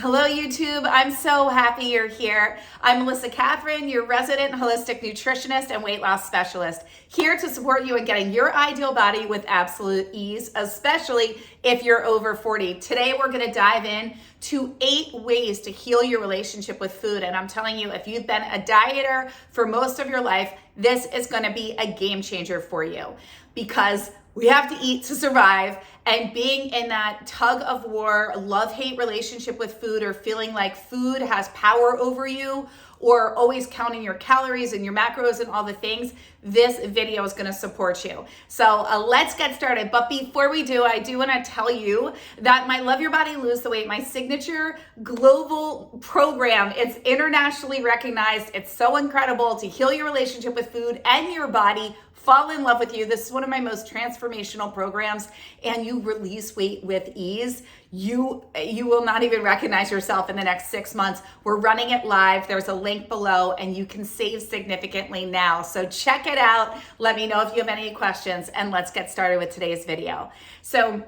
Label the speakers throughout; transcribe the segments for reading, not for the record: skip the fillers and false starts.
Speaker 1: Hello, YouTube. I'm so happy you're here. I'm Kathryn, your resident holistic nutritionist and weight loss specialist, here to support you in getting your ideal body with absolute ease, especially if you're over 40. Today, we're going to dive in to 8 ways to heal your relationship with food. And I'm telling you, if you've been a dieter for most of your life, this is going to be a game changer for you, because we have to eat to survive, and being in that tug of war, love-hate relationship with food, or feeling like food has power over you, or always counting your calories and your macros and all the things, this video is going to support you. So let's get started. But before we do, I do want to tell you that my Love Your Body, Lose the Weight, my signature global program, it's internationally recognized. It's so incredible to heal your relationship with food and your body, fall in love with you. This is one of my most transformational programs, and you release weight with ease. You will not even recognize yourself in the next 6 months. We're running it live. There's a link below, and you can save significantly now. So check it out. Let me know if you have any questions, and let's get started with today's video. So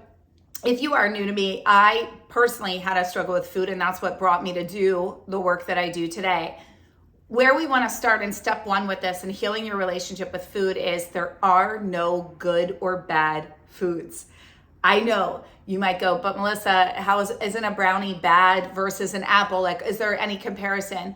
Speaker 1: if you are new to me, I personally had a struggle with food, and that's what brought me to do the work that I do today. Where we want to start in step 1 with this and healing your relationship with food is there are no good or bad foods. I know you might go, but Melissa, isn't a brownie bad versus an apple? Like, is there any comparison?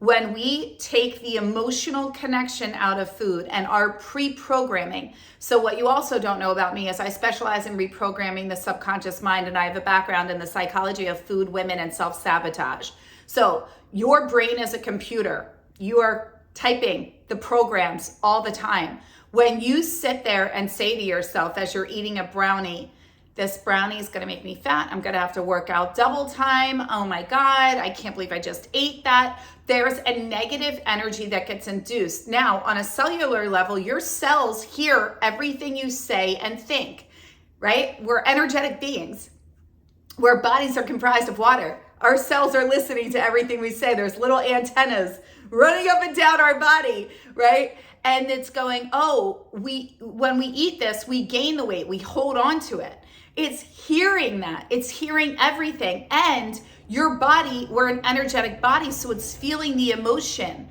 Speaker 1: When we take the emotional connection out of food and our pre-programming, so what you also don't know about me is I specialize in reprogramming the subconscious mind, and I have a background in the psychology of food, women, and self-sabotage. So your brain is a computer. You are typing the programs all the time. When you sit there and say to yourself as you're eating a brownie, this brownie is going to make me fat. I'm going to have to work out double time. Oh my God, I can't believe I just ate that. There's a negative energy that gets induced. Now, on a cellular level, your cells hear everything you say and think, right? We're energetic beings. Our bodies are comprised of water. Our cells are listening to everything we say. There's little antennas running up and down our body, right? And it's going, oh, when we eat this, we gain the weight. We hold on to it. It's hearing that. It's hearing everything. And your body, we're an energetic body, so it's feeling the emotion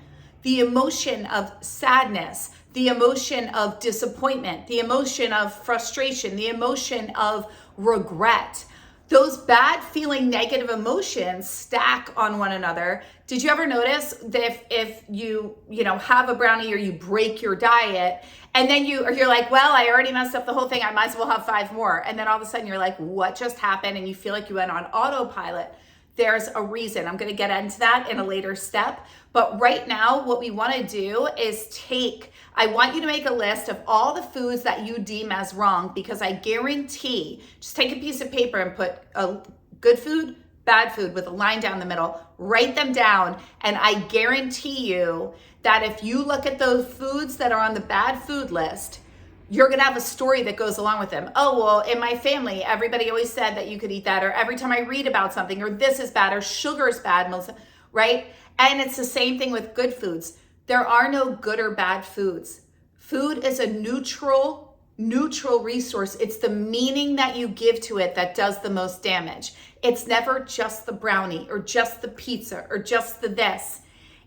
Speaker 1: of sadness, the emotion of disappointment, the emotion of frustration, the emotion of regret. Those bad feeling negative emotions stack on one another. Did you ever notice that if you have a brownie or you break your diet, and then you're like, well, I already messed up the whole thing, I might as well have 5 more. And then all of a sudden you're like, what just happened? And you feel like you went on autopilot. There's a reason. I'm going to get into that in a later step. But right now, what we want to do is I want you to make a list of all the foods that you deem as wrong, because I guarantee, just take a piece of paper and put a good food, bad food with a line down the middle, write them down. And I guarantee you that if you look at those foods that are on the bad food list, you're going to have a story that goes along with them. Oh, well, in my family, everybody always said that you could eat that, or every time I read about something, or this is bad, or sugar is bad, right? And it's the same thing with good foods. There are no good or bad foods. Food is a neutral resource. It's the meaning that you give to it that does the most damage. It's never just the brownie or just the pizza or just the this.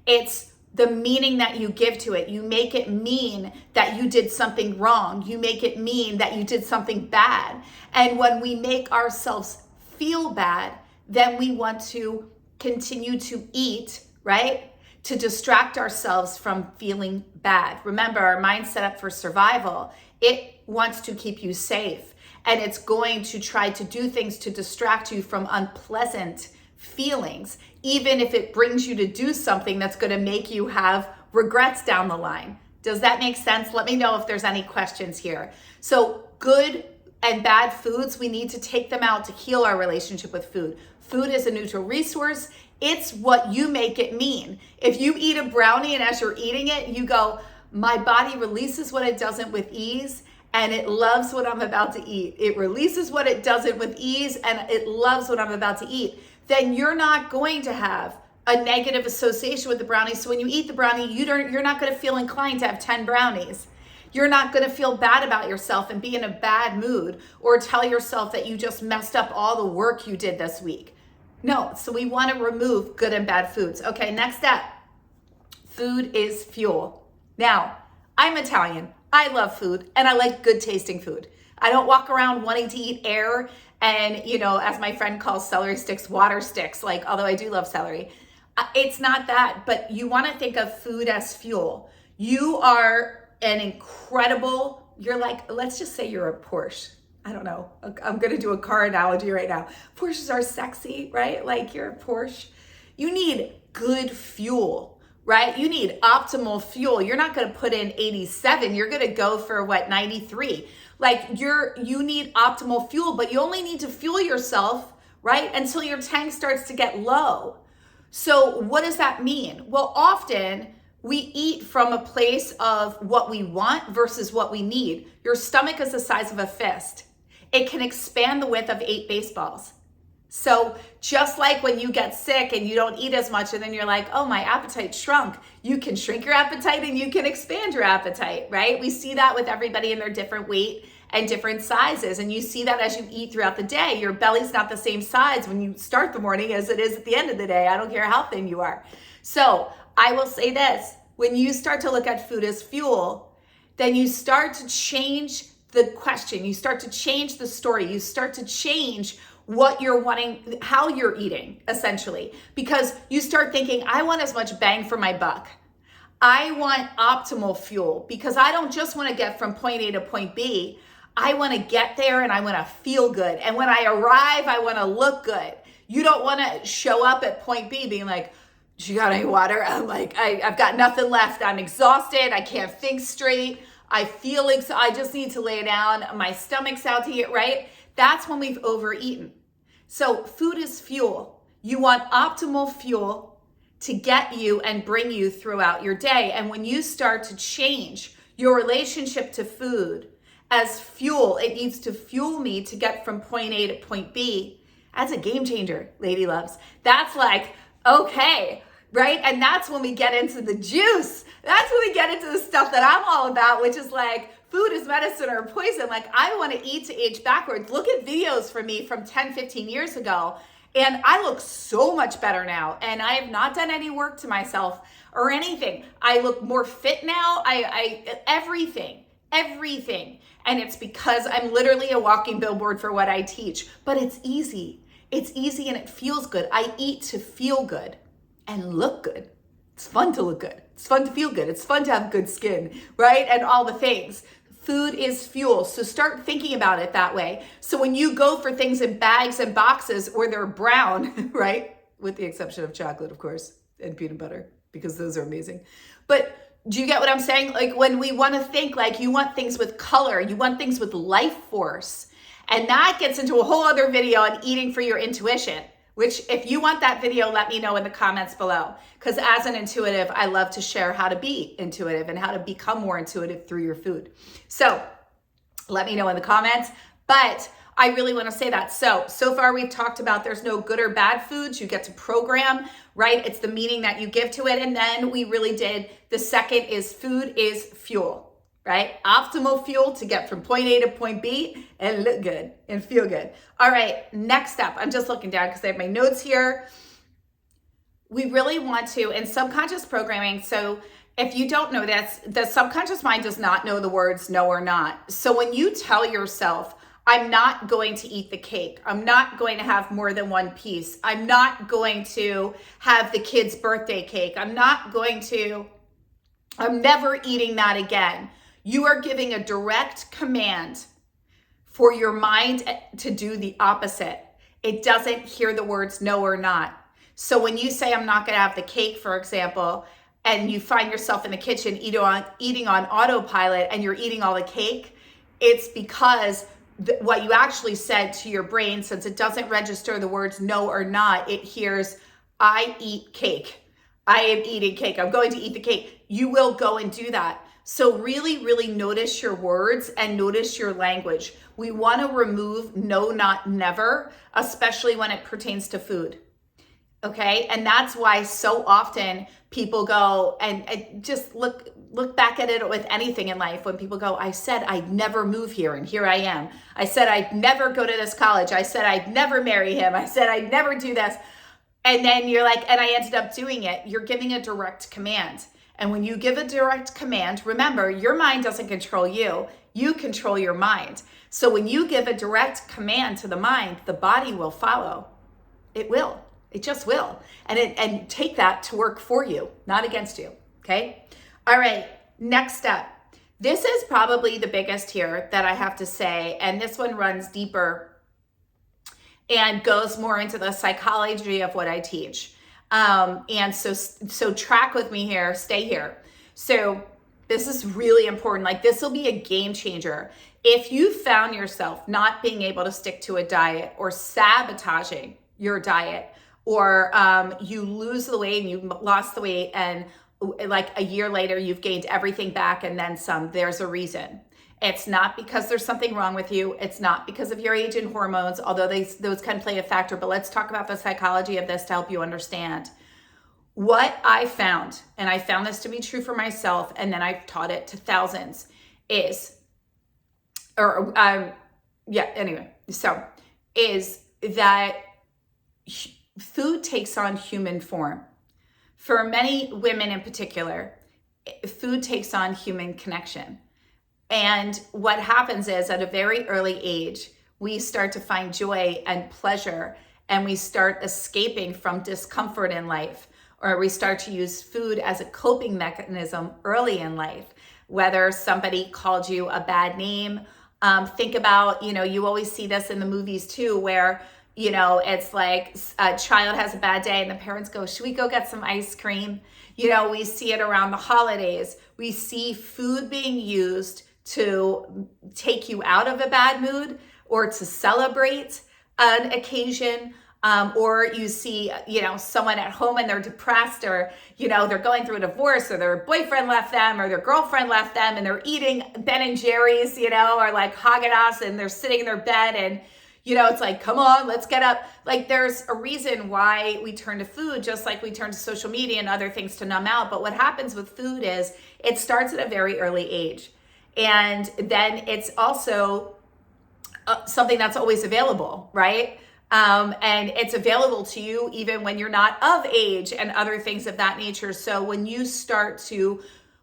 Speaker 1: It's the meaning that you give to it. You make it mean that you did something wrong. You make it mean that you did something bad. And when we make ourselves feel bad, then we want to continue to eat, right? To distract ourselves from feeling bad. Remember, our mind's set up for survival. It wants to keep you safe, and it's going to try to do things to distract you from unpleasant feelings, even if it brings you to do something that's going to make you have regrets down the line. Does that make sense? Let me know if there's any questions here. So good and bad foods, we need to take them out to heal our relationship with food. Food is a neutral resource. It's what you make it mean. If you eat a brownie and as you're eating it, you go, my body releases what it doesn't with ease, and it loves what I'm about to eat. It releases what it doesn't with ease, and it loves what I'm about to eat. Then you're not going to have a negative association with the brownie. So when you eat the brownie, you're not going to feel inclined to have 10 brownies. You're not going to feel bad about yourself and be in a bad mood or tell yourself that you just messed up all the work you did this week. No, so we want to remove good and bad foods. Okay, next step. Food is fuel. Now, I'm Italian. I love food and I like good tasting food. I don't walk around wanting to eat air and, as my friend calls celery sticks, water sticks, although I do love celery. It's not that, but you want to think of food as fuel. You are an incredible, let's just say you're a Porsche. I don't know. I'm going to do a car analogy right now. Porsches are sexy, right? Like you're a Porsche. You need good fuel, right? You need optimal fuel. You're not going to put in 87. You're going to go for 93. You need optimal fuel, but you only need to fuel yourself, right? Until your tank starts to get low. So what does that mean? Well, often we eat from a place of what we want versus what we need. Your stomach is the size of a fist. It can expand the width of 8 baseballs. So just like when you get sick and you don't eat as much and then you're like, oh, my appetite shrunk, you can shrink your appetite and you can expand your appetite, right? We see that with everybody in their different weight and different sizes. And you see that as you eat throughout the day. Your belly's not the same size when you start the morning as it is at the end of the day. I don't care how thin you are. So I will say this, when you start to look at food as fuel, then you start to change the question. You start to change the story. You start to change what you're wanting, how you're eating, essentially, because you start thinking, I want as much bang for my buck. I want optimal fuel because I don't just want to get from point A to point B. I want to get there and I want to feel good. And when I arrive, I want to look good. You don't want to show up at point B being like, you got any water? I'm like, I've got nothing left. I'm exhausted. I can't think straight. I feel I just need to lay down. My stomach's out to eat, right? That's when we've overeaten. So food is fuel. You want optimal fuel to get you and bring you throughout your day. And when you start to change your relationship to food as fuel, it needs to fuel me to get from point A to point B. That's a game changer, lady loves. That's okay, right? And that's when we get into the juice. That's when we get into the stuff that I'm all about, which is food is medicine or poison. I want to eat to age backwards. Look at videos from me from 10, 15 years ago. And I look so much better now. And I have not done any work to myself or anything. I look more fit now. Everything. And it's because I'm literally a walking billboard for what I teach. But it's easy. It's easy and it feels good. I eat to feel good and look good. It's fun to look good. It's fun to feel good. It's fun to have good skin, right? And all the things. Food is fuel. So start thinking about it that way. So when you go for things in bags and boxes or they're brown, right? With the exception of chocolate, of course, and peanut butter, because those are amazing. But do you get what I'm saying? When we want to think you want things with color, you want things with life force. And that gets into a whole other video on eating for your intuition, which if you want that video, let me know in the comments below. Because as an intuitive, I love to share how to be intuitive and how to become more intuitive through your food. So let me know in the comments. But I really want to say that. So far we've talked about there's no good or bad foods. You get to program, right? It's the meaning that you give to it. And then we really did, the second is food is fuel. Right? Optimal fuel to get from point A to point B and look good and feel good. All right, next up, I'm just looking down because I have my notes here. We really want to, in subconscious programming, so if you don't know this, the subconscious mind does not know the words no or not. So when you tell yourself, I'm not going to eat the cake, I'm not going to have more than one piece, I'm not going to have the kid's birthday cake, I'm never eating that again. You are giving a direct command for your mind to do the opposite. It doesn't hear the words no or not. So when you say, I'm not going to have the cake, for example, and you find yourself in the kitchen eating on autopilot and you're eating all the cake, it's because what you actually said to your brain, since it doesn't register the words no or not, it hears, I eat cake. I am eating cake. I'm going to eat the cake. You will go and do that. So really, really notice your words and notice your language. We want to remove no, not, never, especially when it pertains to food. Okay. And that's why so often people go and just look back at it with anything in life. When people go, I said I'd never move here, and here I am. I said I'd never go to this college. I said I'd never marry him. I said I'd never do this. And then you're like, and I ended up doing it. You're giving a direct command. And when you give a direct command, remember, your mind doesn't control you. You control your mind. So when you give a direct command to the mind, the body will follow. It will. It just will. And take that to work for you, not against you. Okay? All right. Next step. This is probably the biggest here that I have to say. And this one runs deeper and goes more into the psychology of what I teach. And so track with me here, stay here. So this is really important. Like, this will be a game changer. If you found yourself not being able to stick to a diet, or sabotaging your diet, or you lose the weight and you lost the weight, and like a year later, you've gained everything back and then some, there's a reason. It's not because there's something wrong with you. It's not because of your age and hormones, although those can play a factor. But let's talk about the psychology of this to help you understand. What I found, and I found this to be true for myself, and then I've taught it to thousands, is that food takes on human form. For many women in particular, food takes on human connection. And what happens is, at a very early age, we start to find joy and pleasure, and we start escaping from discomfort in life, or we start to use food as a coping mechanism early in life. Whether somebody called you a bad name, think about, you always see this in the movies too, where, it's like a child has a bad day and the parents go, should we go get some ice cream? We see it around the holidays. We see food being used to take you out of a bad mood, or to celebrate an occasion. Or you see, someone at home and they're depressed, or, they're going through a divorce, or their boyfriend left them, or their girlfriend left them, and they're eating Ben and Jerry's, or like Haagen-Dazs, and they're sitting in their bed, and, it's like, come on, let's get up. Like, there's a reason why we turn to food, just like we turn to social media and other things to numb out. But what happens with food is it starts at a very early age. And then it's also something that's always available, right? And it's available to you even when you're not of age, and other things of that nature. So when you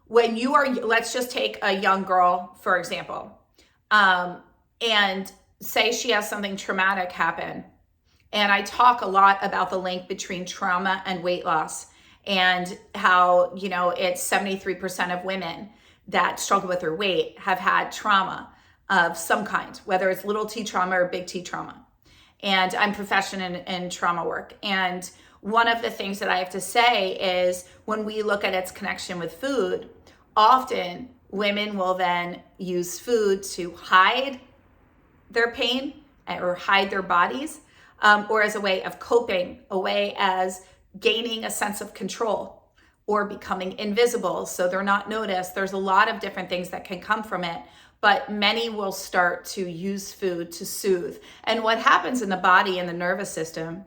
Speaker 1: let's just take a young girl, for example, and say she has something traumatic happen. And I talk a lot about the link between trauma and weight loss, and how, it's 73% of women that struggle with their weight have had trauma of some kind, whether it's little t trauma or big T trauma. And I'm proficient in trauma work. And one of the things that I have to say is, when we look at its connection with food, often women will then use food to hide their pain or hide their bodies, or as a way of coping, a way as gaining a sense of control, or becoming invisible so they're not noticed. There's a lot of different things that can come from it. But many will start to use food to soothe. And what happens in the body and the nervous system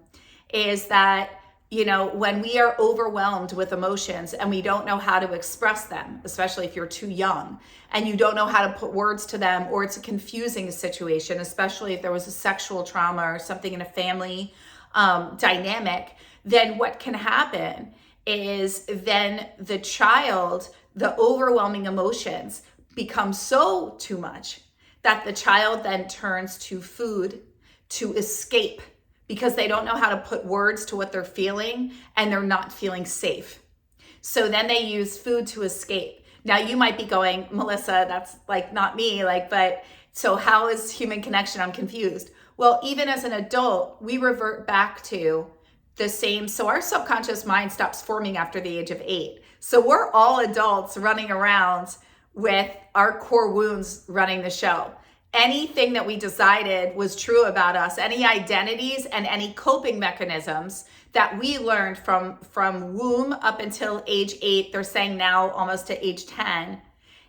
Speaker 1: is that, when we are overwhelmed with emotions and we don't know how to express them, especially if you're too young and you don't know how to put words to them, or it's a confusing situation, especially if there was a sexual trauma or something in a family dynamic, then what can happen is then the child, the overwhelming emotions become so too much that the child then turns to food to escape, because they don't know how to put words to what they're feeling and they're not feeling safe. So then they use food to escape. Now you might be going, Melissa, that's like not me, but so how is human connection? I'm confused. Well, even as an adult, we revert back to the same. So our subconscious mind stops forming after the age of 8. So we're all adults running around with our core wounds running the show. Anything that we decided was true about us, any identities and any coping mechanisms that we learned from womb up until age 8, they're saying now almost to age 10,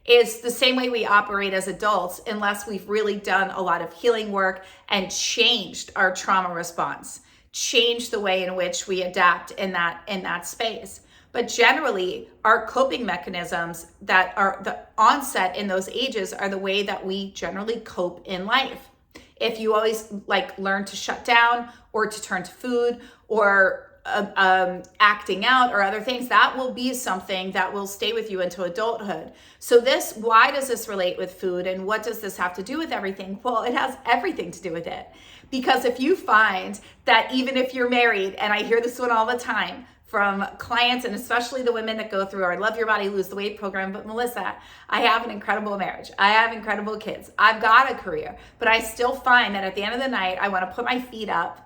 Speaker 1: is the same way we operate as adults, unless we've really done a lot of healing work and changed our trauma response change the way in which we adapt in that space. But generally, our coping mechanisms that are the onset in those ages are the way that we generally cope in life. If you always like learn to shut down or to turn to food or acting out or other things, that will be something that will stay with you into adulthood. So why does this relate with food, and what does this have to do with everything? Well, it has everything to do with it. Because if you find that even if you're married, and I hear this one all the time from clients, and especially the women that go through our Love Your Body, Lose the Weight program, but Melissa, I have an incredible marriage. I have incredible kids. I've got a career, but I still find that at the end of the night, I want to put my feet up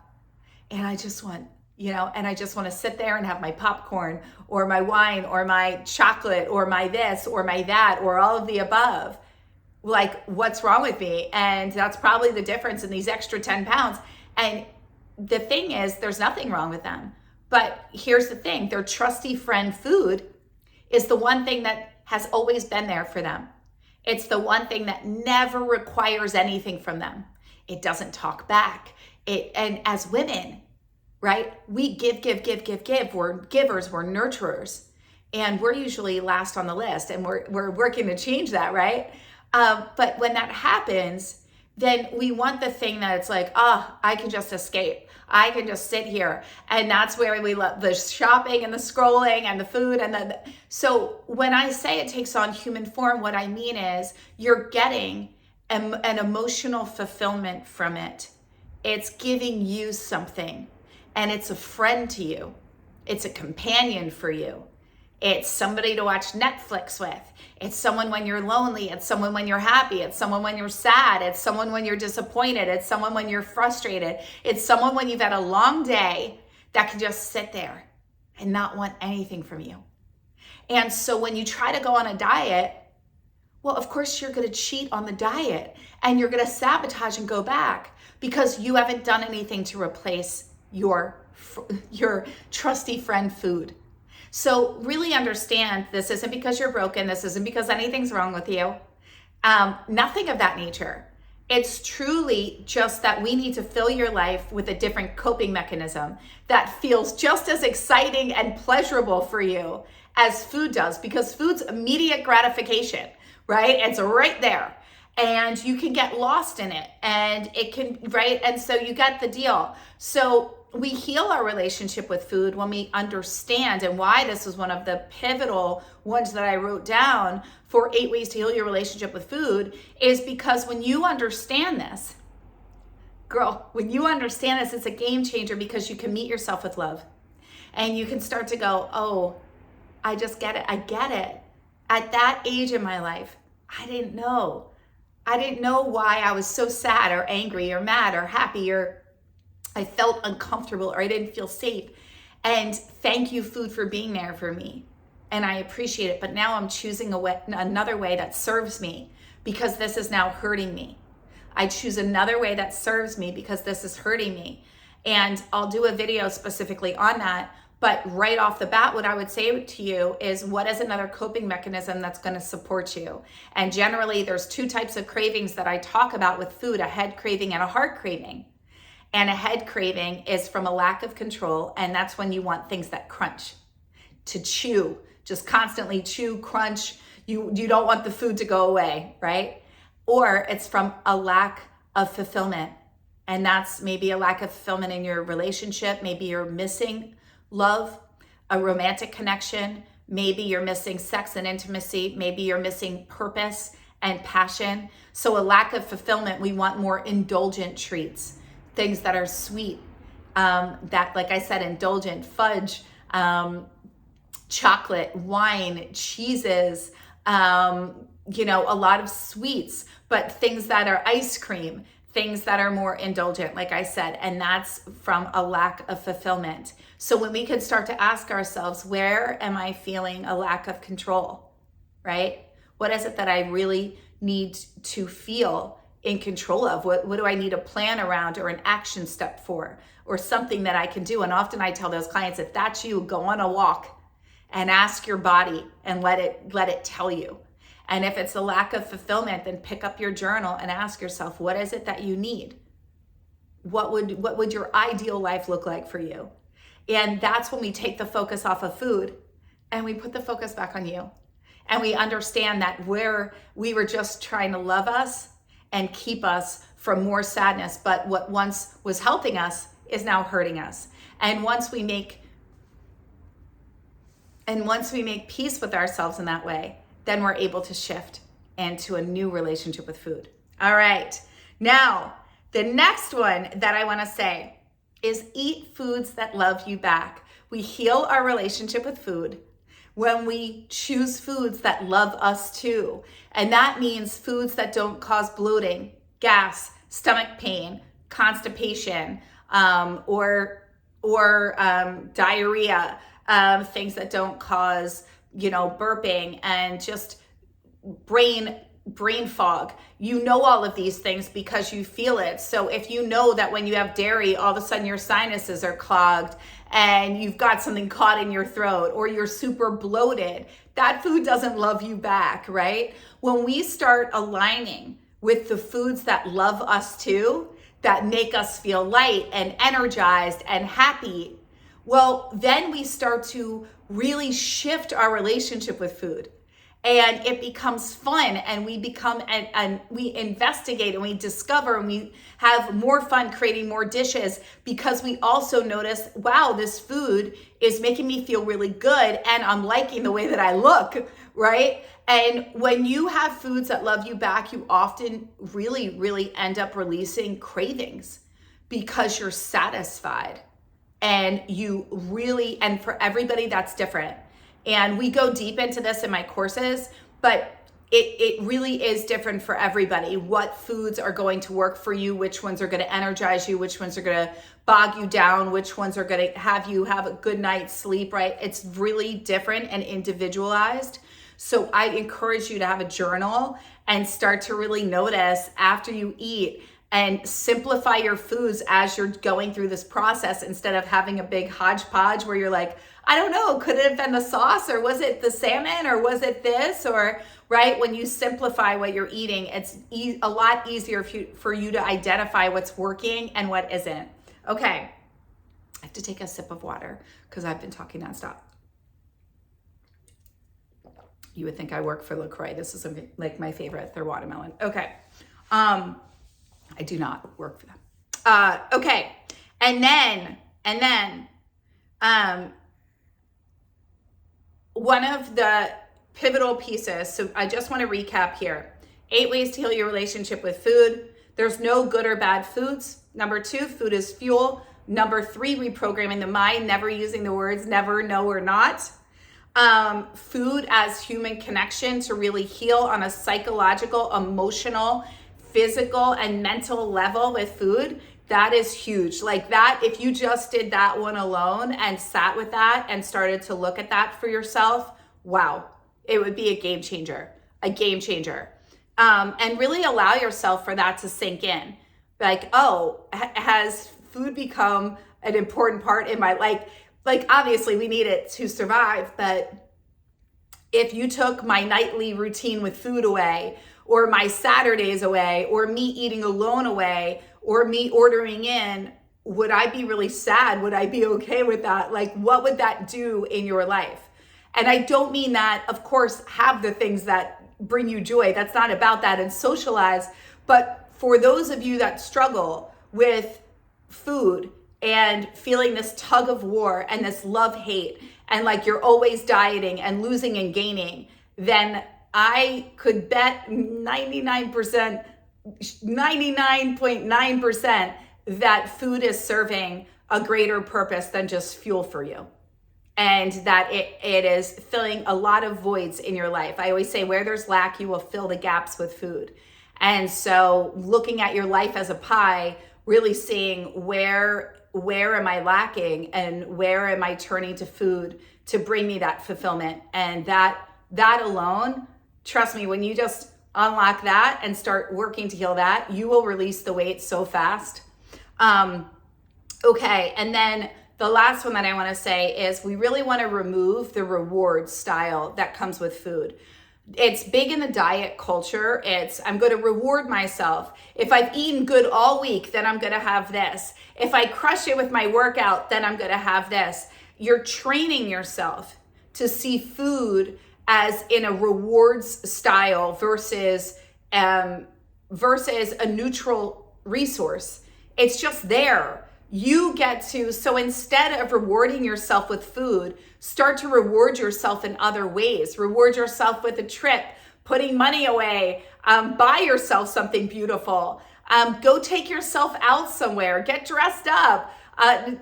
Speaker 1: and I just want to sit there and have my popcorn or my wine or my chocolate or my this or my that or all of the above. Like, what's wrong with me? And that's probably the difference in these extra 10 pounds. And the thing is, there's nothing wrong with them. But here's the thing, their trusty friend food is the one thing that has always been there for them. It's the one thing that never requires anything from them. It doesn't talk back. And as women, right, we give. We're givers, we're nurturers. And we're usually last on the list, and we're working to change that, right? But when that happens, then we want the thing that it's like, I can just escape. I can just sit here. And that's where we love the shopping and the scrolling and the food. So when I say it takes on human form, what I mean is you're getting an emotional fulfillment from it. It's giving you something, and it's a friend to you. It's a companion for you. It's somebody to watch Netflix with. It's someone when you're lonely. It's someone when you're happy. It's someone when you're sad. It's someone when you're disappointed. It's someone when you're frustrated. It's someone when you've had a long day that can just sit there and not want anything from you. And so when you try to go on a diet, well, of course you're going to cheat on the diet and you're going to sabotage and go back because you haven't done anything to replace your trusty friend food. So really understand, this isn't because you're broken. This isn't because anything's wrong with you. Nothing of that nature. It's truly just that we need to fill your life with a different coping mechanism that feels just as exciting and pleasurable for you as food does, because food's immediate gratification, right? It's right there. And you can get lost in it, and it can, right? And so you get the deal. So we heal our relationship with food when we understand, and why this was one of the pivotal ones that I wrote down for 8 ways to heal your relationship with food, is because when you understand this, girl, when you understand this, it's a game changer, because you can meet yourself with love and you can start to go, oh, I just get it. I get it. At that age in my life, I didn't know why I was so sad or angry or mad or happy, or I felt uncomfortable, or I didn't feel safe. And thank you, food, for being there for me. And I appreciate it. But now I'm choosing another way that serves me, because this is now hurting me. I choose another way that serves me because this is hurting me. And I'll do a video specifically on that. But right off the bat, what I would say to you is, what is another coping mechanism that's going to support you? And generally, there's 2 types of cravings that I talk about with food, a head craving and a heart craving. And a head craving is from a lack of control, and that's when you want things that crunch, to chew, just constantly chew, crunch. You don't want the food to go away, right? Or it's from a lack of fulfillment, and that's maybe a lack of fulfillment in your relationship. Maybe you're missing love, a romantic connection. Maybe you're missing sex and intimacy. Maybe you're missing purpose and passion. So a lack of fulfillment, we want more indulgent treats, things that are sweet, that, like I said, indulgent, fudge, chocolate, wine, cheeses, a lot of sweets, but things that are ice cream, things that are more indulgent, like I said, and that's from a lack of fulfillment. So when we can start to ask ourselves, where am I feeling a lack of control, right? What is it that I really need to feel in control of? What do I need a plan around, or an action step for, or something that I can do? And often I tell those clients, if that's you, go on a walk and ask your body and let it tell you. And if it's a lack of fulfillment, then pick up your journal and ask yourself, what is it that you need? what would your ideal life look like for you? And that's when we take the focus off of food and we put the focus back on you. And we understand that where we were just trying to love us and keep us from more sadness, but what once was helping us is now hurting us. And once we make peace with ourselves in that way, then we're able to shift into a new relationship with food. All right. Now, the next one that I want to say is eat foods that love you back. We heal our relationship with food when we choose foods that love us too. And that means foods that don't cause bloating, gas, stomach pain, constipation, or diarrhea, things that don't cause, burping and just brain fog. You know all of these things because you feel it. So if you know that when you have dairy, all of a sudden your sinuses are clogged and you've got something caught in your throat or you're super bloated, that food doesn't love you back, right? When we start aligning with the foods that love us too, that make us feel light and energized and happy, well, then we start to really shift our relationship with food. And it becomes fun, and we become, and we investigate and we discover, and we have more fun creating more dishes because we also notice, wow, this food is making me feel really good and I'm liking the way that I look, right? And when you have foods that love you back, you often really, really end up releasing cravings because you're satisfied. And you really, and for everybody that's different. And we go deep into this in my courses, but it really is different for everybody. What foods are going to work for you, which ones are going to energize you, which ones are going to bog you down, which ones are going to have you have a good night's sleep, right? It's really different and individualized. So I encourage you to have a journal and start to really notice after you eat and simplify your foods as you're going through this process instead of having a big hodgepodge where you're like, I don't know, could it have been the sauce or was it the salmon or was it this or, right? When you simplify what you're eating, it's a lot easier for you to identify what's working and what isn't. Okay, I have to take a sip of water because I've been talking nonstop. You would think I work for LaCroix. This is like my favorite, their watermelon. Okay. I do not work for them. Okay. And then, one of the pivotal pieces, so I just want to recap here. 8 ways to heal your relationship with food. There's no good or bad foods. Number 2, food is fuel. Number 3, reprogramming the mind, never using the words never, no, or not. Food as human connection to really heal on a psychological, emotional, physical, and mental level with food. That is huge. Like that, if you just did that one alone and sat with that and started to look at that for yourself, wow, it would be a game changer, and really allow yourself for that to sink in. Like, oh, has food become an important part in my life? Like obviously we need it to survive, but if you took my nightly routine with food away, or my Saturdays away, or me eating alone away, or me ordering in, would I be really sad? Would I be okay with that? Like, what would that do in your life? And I don't mean that, of course, have the things that bring you joy. That's not about that, and socialize. But for those of you that struggle with food and feeling this tug of war and this love-hate, and like you're always dieting and losing and gaining, then I could bet 99.9% that food is serving a greater purpose than just fuel for you. And that it is filling a lot of voids in your life. I always say where there's lack, you will fill the gaps with food. And so looking at your life as a pie, really seeing where am I lacking and where am I turning to food to bring me that fulfillment. And that alone, trust me, when you just unlock that and start working to heal that, you will release the weight so fast. Okay, and then the last one that I want to say is we really want to remove the reward style that comes with food. It's big in the diet culture. It's, I'm going to reward myself. If I've eaten good all week, then I'm going to have this. If I crush it with my workout, then I'm going to have this. You're training yourself to see food as in a rewards style versus a neutral resource. It's just there. You get to, so instead of rewarding yourself with food, start to reward yourself in other ways. Reward yourself with a trip, putting money away, buy yourself something beautiful, go take yourself out somewhere, get dressed up.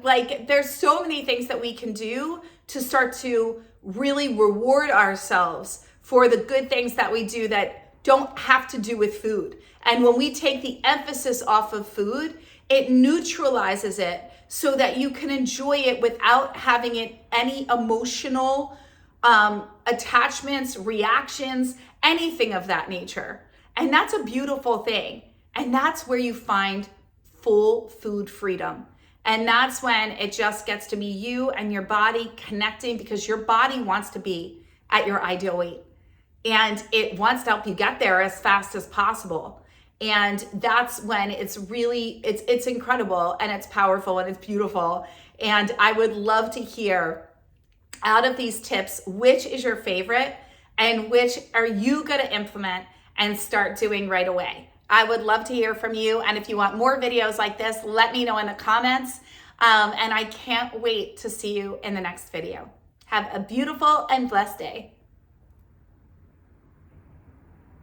Speaker 1: Like there's so many things that we can do to start to really reward ourselves for the good things that we do that don't have to do with food. And when we take the emphasis off of food, it neutralizes it so that you can enjoy it without having it any emotional attachments, reactions, anything of that nature. And that's a beautiful thing. And that's where you find full food freedom. And that's when it just gets to be you and your body connecting, because your body wants to be at your ideal weight. And it wants to help you get there as fast as possible. And that's when it's really, it's incredible and it's powerful and it's beautiful. And I would love to hear out of these tips, which is your favorite and which are you going to implement and start doing right away. I would love to hear from you. And if you want more videos like this, let me know in the comments. And I can't wait to see you in the next video. Have a beautiful and blessed day.